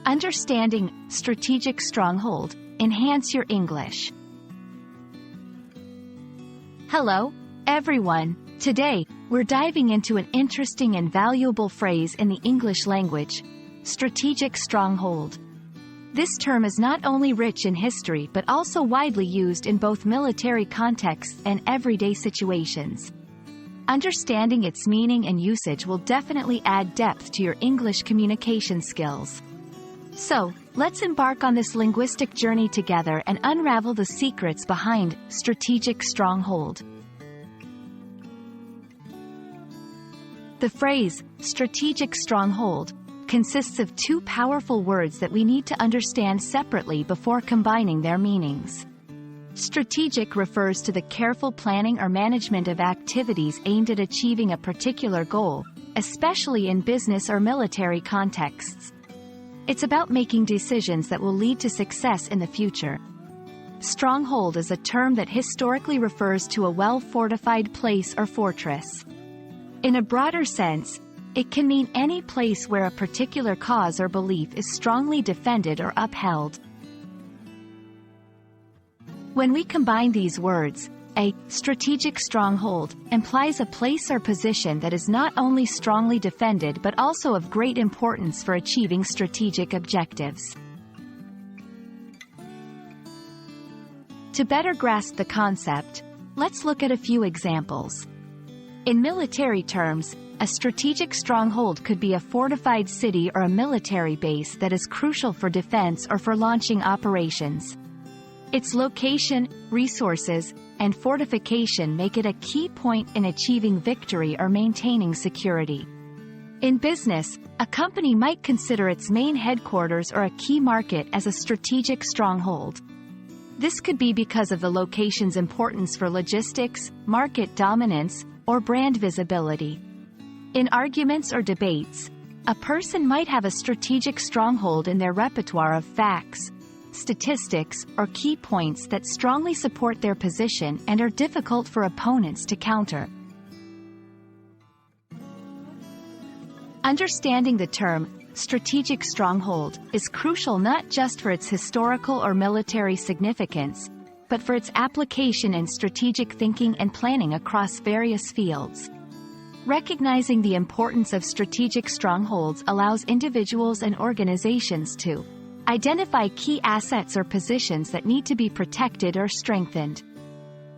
Understanding Strategic Stronghold. Enhance your English. Hello, everyone. Today, we're diving into an interesting and valuable phrase in the English language: strategic stronghold. This term is not only rich in history but also widely used in both military contexts and everyday situations. Understanding its meaning and usage will definitely add depth to your English communication skills. So, let's embark on this linguistic journey together and unravel the secrets behind strategic stronghold. The phrase, strategic stronghold, consists of two powerful words that we need to understand separately before combining their meanings. Strategic refers to the careful planning or management of activities aimed at achieving a particular goal, especially in business or military contexts. It's about making decisions that will lead to success in the future. Stronghold is a term that historically refers to a well-fortified place or fortress. In a broader sense, it can mean any place where a particular cause or belief is strongly defended or upheld. When we combine these words, a strategic stronghold implies a place or position that is not only strongly defended but also of great importance for achieving strategic objectives. To better grasp the concept, let's look at a few examples. In military terms, a strategic stronghold could be a fortified city or a military base that is crucial for defense or for launching operations. Its location, resources, and fortification make it a key point in achieving victory or maintaining security. In business, a company might consider its main headquarters or a key market as a strategic stronghold. This could be because of the location's importance for logistics, market dominance, or brand visibility. In arguments or debates, a person might have a strategic stronghold in their repertoire of facts, statistics, or key points that strongly support their position and are difficult for opponents to counter. Understanding the term strategic stronghold is crucial not just for its historical or military significance, but for its application in strategic thinking and planning across various fields. Recognizing the importance of strategic strongholds allows individuals and organizations to identify key assets or positions that need to be protected or strengthened,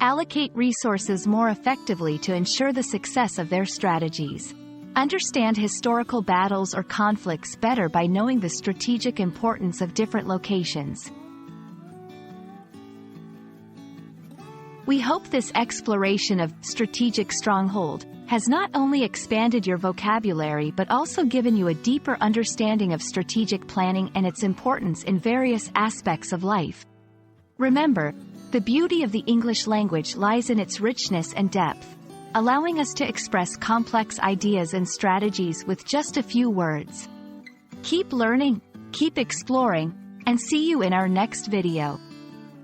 allocate resources more effectively to ensure the success of their strategies, understand historical battles or conflicts better by knowing the strategic importance of different locations. We hope this exploration of strategic stronghold has not only expanded your vocabulary but also given you a deeper understanding of strategic planning and its importance in various aspects of life. Remember, the beauty of the English language lies in its richness and depth, allowing us to express complex ideas and strategies with just a few words. Keep learning, keep exploring, and see you in our next video.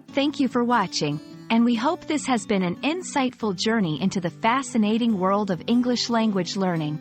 Thank you for watching, and we hope this has been an insightful journey into the fascinating world of English language learning.